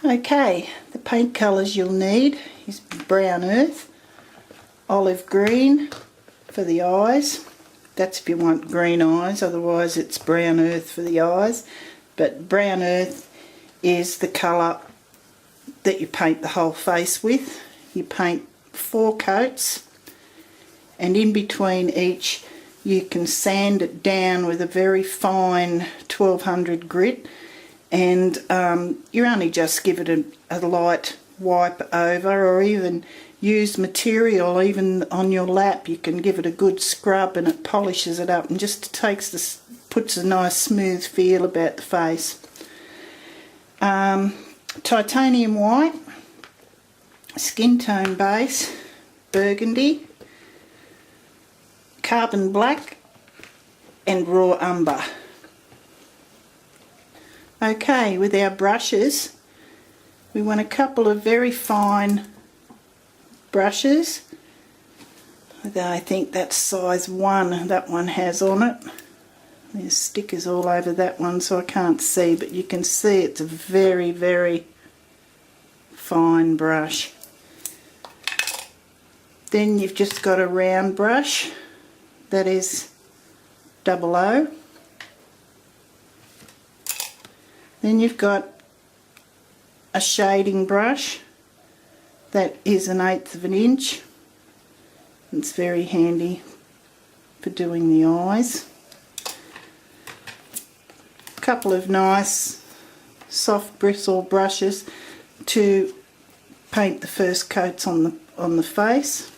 Okay, the paint colours you'll need is brown earth, olive green for the eyes. That's if you want green eyes, otherwise it's brown earth for the eyes. But brown earth is the colour that you paint the whole face with. You paint 4 coats, and in between each you can sand it down with a very fine 1200 grit, and you only just give it a light wipe over, or even use material even on your lap. You can give it a good scrub and it polishes it up and just puts a nice smooth feel about the face. Titanium white, skin tone base, burgundy, carbon black and raw umber. Okay, with our brushes, we want a couple of very fine brushes. I think that's size 1 that one has on it. There's stickers all over that one so I can't see, but you can see it's a very, very fine brush. Then you've just got a round brush that is 00. Then you've got a shading brush that is 1/8 of an inch. It's very handy for doing the eyes. A couple of nice soft bristle brushes to paint the first coats on the face,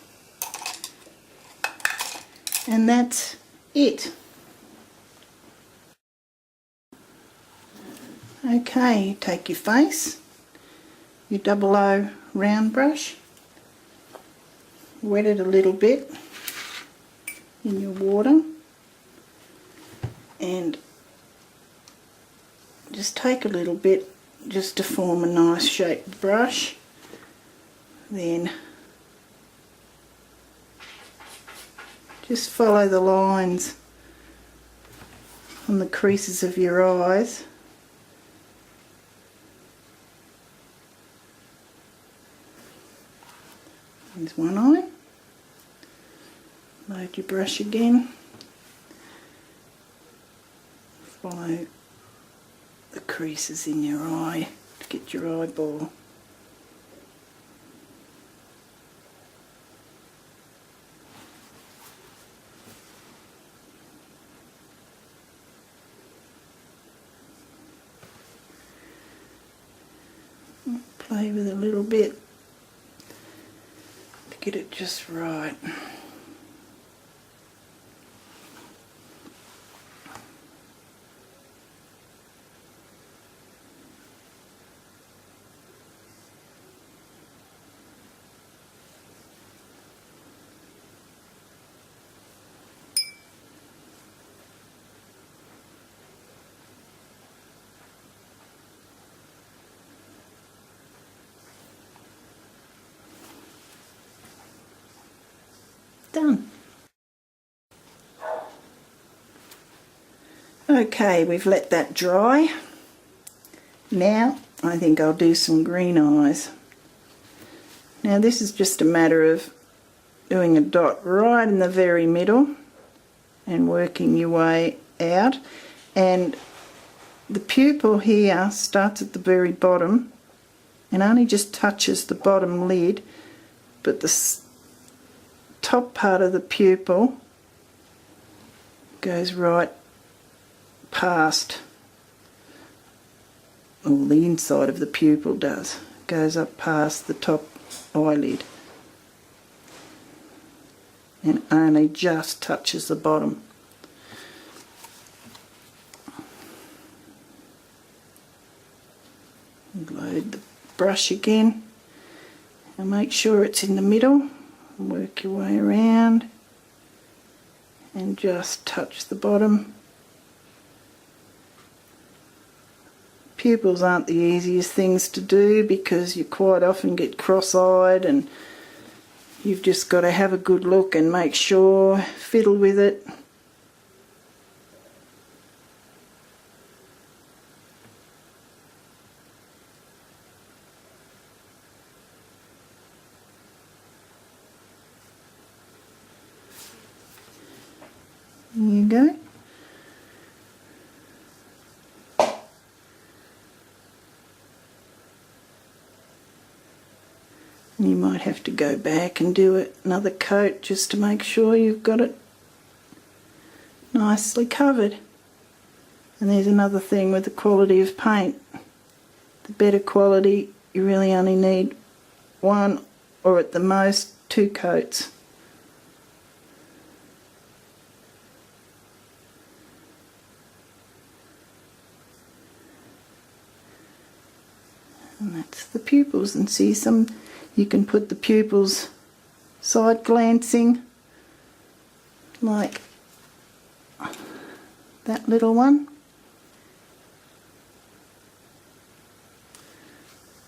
and that's it. Okay, you take your face, your 00 round brush, wet it a little bit in your water, and just take a little bit just to form a nice shaped brush. Then just follow the lines on the creases of your eyes. There's one eye. Load your brush again. Follow the creases in your eye to get your eyeball. Play with it a little bit to get it just right. Done. Okay, we've let that dry. Now I think I'll do some green eyes. Now this is just a matter of doing a dot right in the very middle and working your way out, and the pupil here starts at the very bottom and only just touches the bottom lid, but the top part of the pupil goes right past, or the inside of the pupil goes up past the top eyelid and only just touches the bottom. Load the brush again and make sure it's in the middle. Work your way around and just touch the bottom. Pupils aren't the easiest things to do because you quite often get cross-eyed, and you've just got to have a good look and make sure, fiddle with it. There you go. And you might have to go back and do another coat just to make sure you've got it nicely covered. And there's another thing with the quality of paint. The better quality, you really only need one or at the most 2 coats. And that's the pupils. And see, you can put the pupils side glancing like that little one,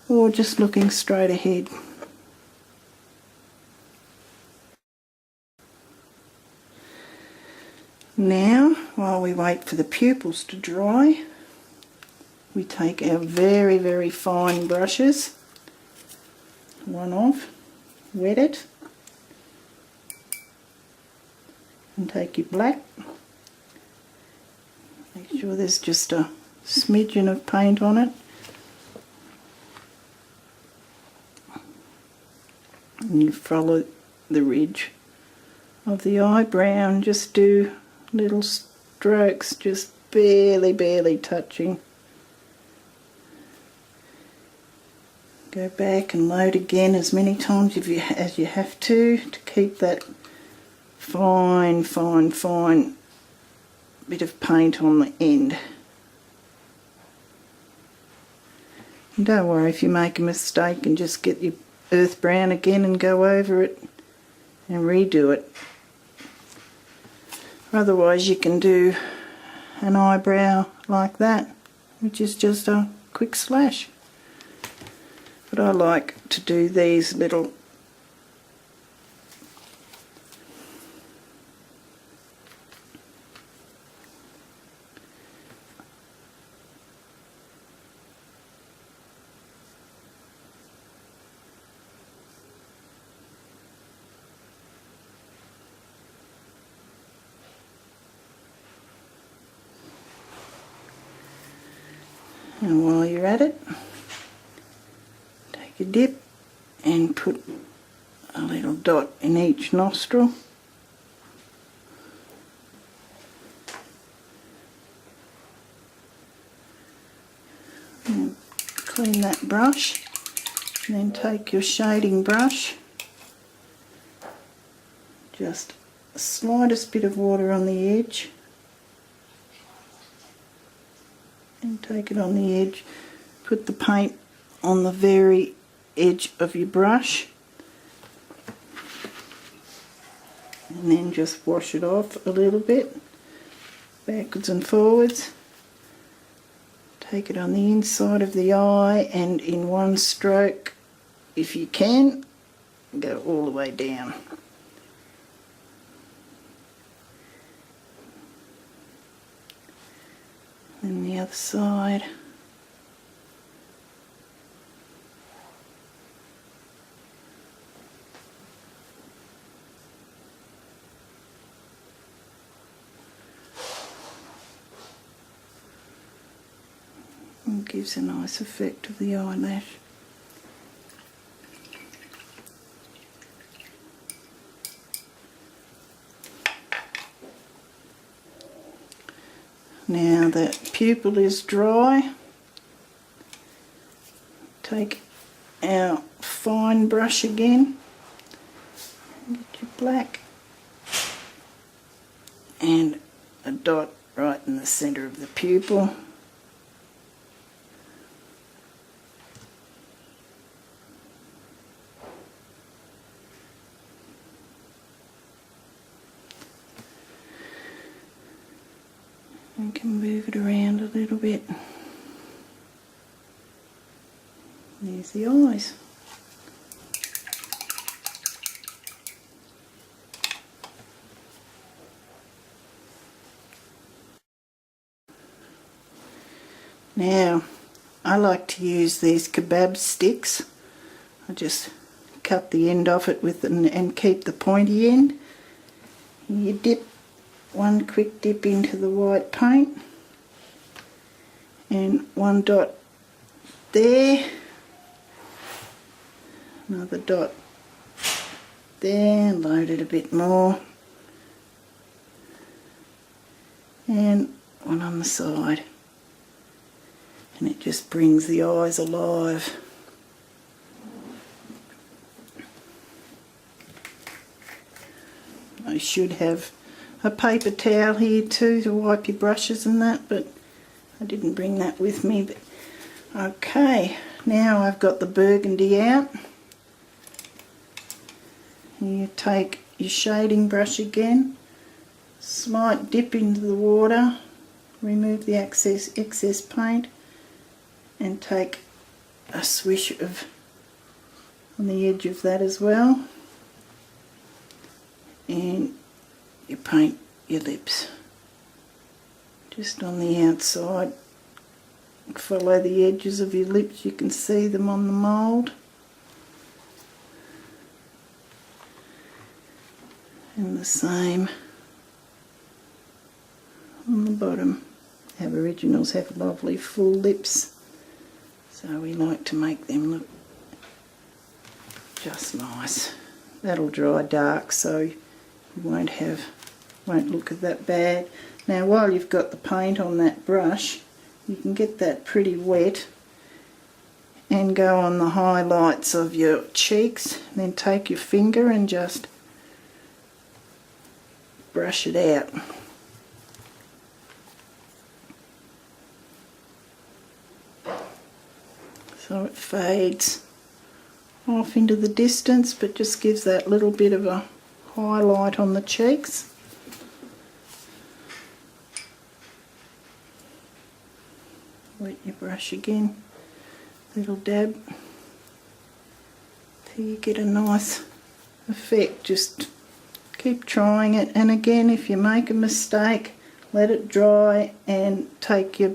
or just looking straight ahead. Now, while we wait for the pupils to dry, we take our very, very fine brushes, one off, wet it, and take your black. Make sure there's just a smidgen of paint on it. And you follow the ridge of the eyebrow and just do little strokes, just barely touching. Go back and load again as many times as you have to keep that fine bit of paint on the end. And don't worry if you make a mistake, and just get your earth brown again and go over it and redo it. Otherwise you can do an eyebrow like that, which is just a quick slash. But I like to do these little and while you're at it, take a dip and put a little dot in each nostril. And clean that brush, and then take your shading brush, just the slightest bit of water on the edge, and take it on the edge. Put the paint on the very edge of your brush, and then just wash it off a little bit, backwards and forwards. Take it on the inside of the eye, and in one stroke, if you can, go all the way down. And the other side. And gives a nice effect of the eyelash. Now the pupil is dry. Take our fine brush again, get your black, and a dot right in the centre of the pupil. And can move it around a little bit. There's the eyes. Now, I like to use these kebab sticks. I just cut the end off it and keep the pointy end. You dip one quick dip into the white paint and one dot there, another dot there, load it a bit more, and one on the side, and it just brings the eyes alive. I should have a paper towel here too to wipe your brushes and that, but I didn't bring that with me. But okay, now I've got the burgundy out. You take your shading brush again, slight dip into the water, remove the excess paint, and take a swish of on the edge of that as well, and you paint your lips just on the outside. Follow the edges of your lips, you can see them on the mould. And the same on the bottom. Aboriginals have lovely full lips, so we like to make them look just nice. That'll dry dark, so you won't look that bad. Now while you've got the paint on that brush, you can get that pretty wet and go on the highlights of your cheeks, and then take your finger and just brush it out. So it fades off into the distance, but just gives that little bit of a highlight on the cheeks. Wet your brush again, little dab, till you get a nice effect. Just keep trying it, and again, if you make a mistake, let it dry and take your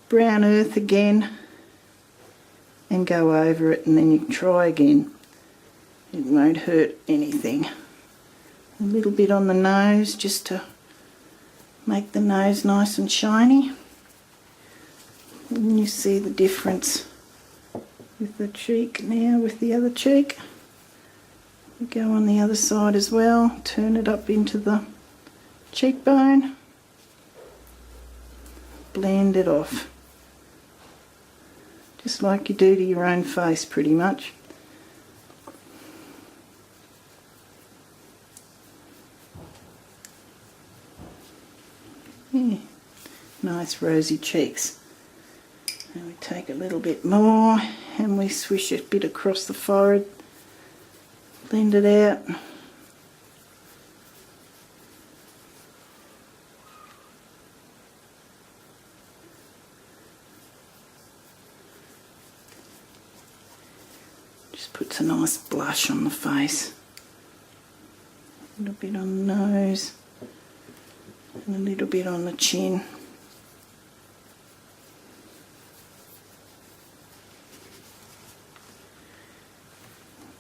brown earth again and go over it, and then you can try again. It won't hurt anything. A little bit on the nose just to make the nose nice and shiny. And you see the difference with the cheek now, with the other cheek. We go on the other side as well, turn it up into the cheekbone, blend it off, just like you do to your own face pretty much. Yeah. Nice rosy cheeks. And we take a little bit more and we swish a bit across the forehead. Blend it out. Just puts a nice blush on the face. A little bit on the nose and a little bit on the chin.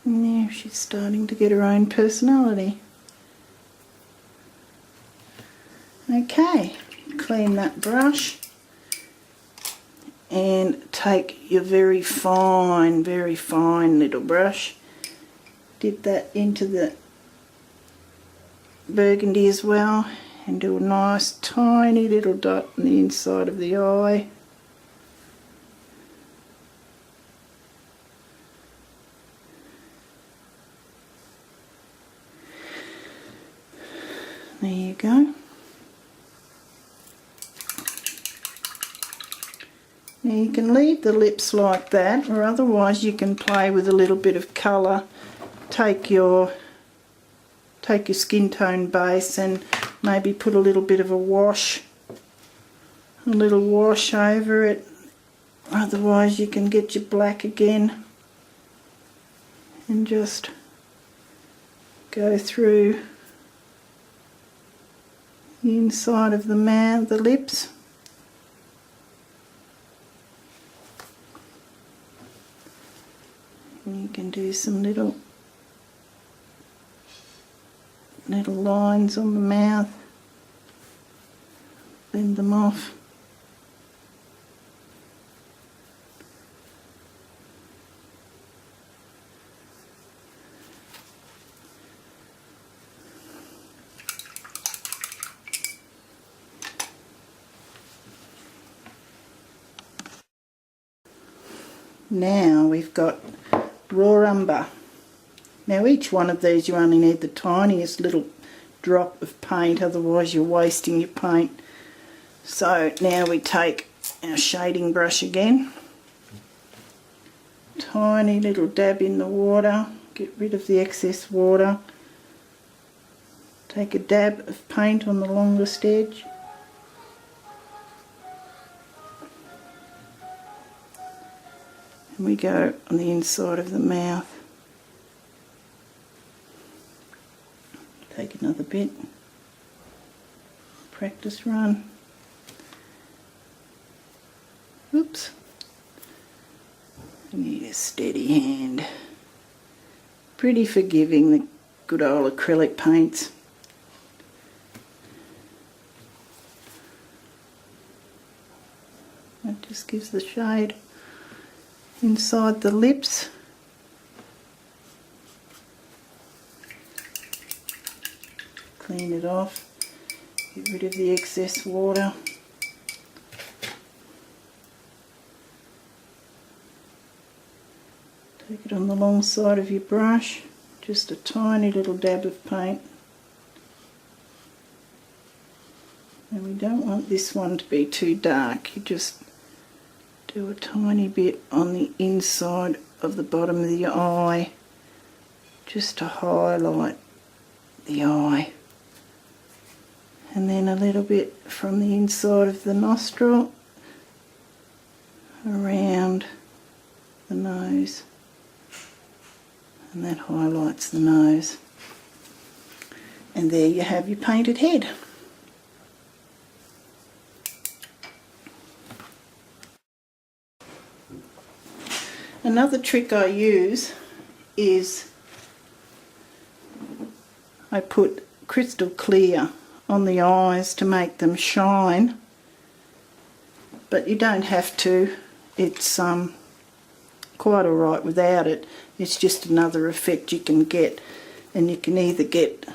Now she's starting to get her own personality. Okay, clean that brush and take your very fine little brush, dip that into the burgundy as well, and do a nice tiny little dot on the inside of the eye. There you go. Now you can leave the lips like that, or otherwise you can play with a little bit of colour. Take your skin tone base and maybe put a little bit of a little wash over it. Otherwise you can get your black again and just go through the inside of the mouth, the lips. And you can do some little little lines on the mouth, blend them off. Now we've got raw umber. Now each one of these you only need the tiniest little drop of paint, otherwise you're wasting your paint. So now we take our shading brush again, tiny little dab in the water, get rid of the excess water, take a dab of paint on the longest edge, and we go on the inside of the mouth. Take another bit, practice run. Oops, you need a steady hand. Pretty forgiving, the good old acrylic paints. That just gives the shade inside the lips. Clean it off, get rid of the excess water. Take it on the long side of your brush, just a tiny little dab of paint. And we don't want this one to be too dark, you just do a tiny bit on the inside of the bottom of the eye, just to highlight the eye. And then a little bit from the inside of the nostril around the nose, and that highlights the nose. And there you have your painted head. Another trick I use is I put crystal clear on the eyes to make them shine, but you don't have to. It's quite alright without it. It's just another effect you can get, and you can either get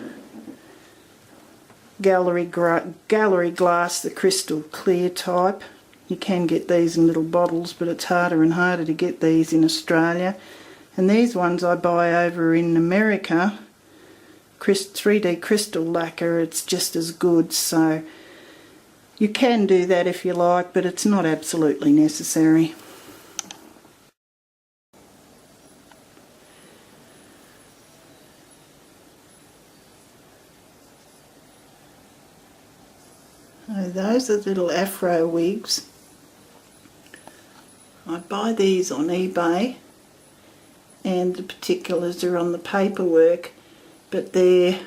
gallery glass, the crystal clear type. You can get these in little bottles, but it's harder and harder to get these in Australia. And these ones I buy over in America, 3D crystal lacquer, it's just as good. So you can do that if you like, but it's not absolutely necessary. So those are little afro wigs. I buy these on eBay, and the particulars are on the paperwork, but they're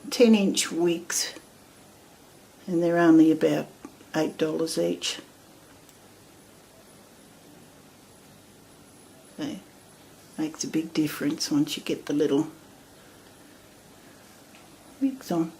10-inch wigs and they're only about $8 each. So makes a big difference once you get the little wigs on.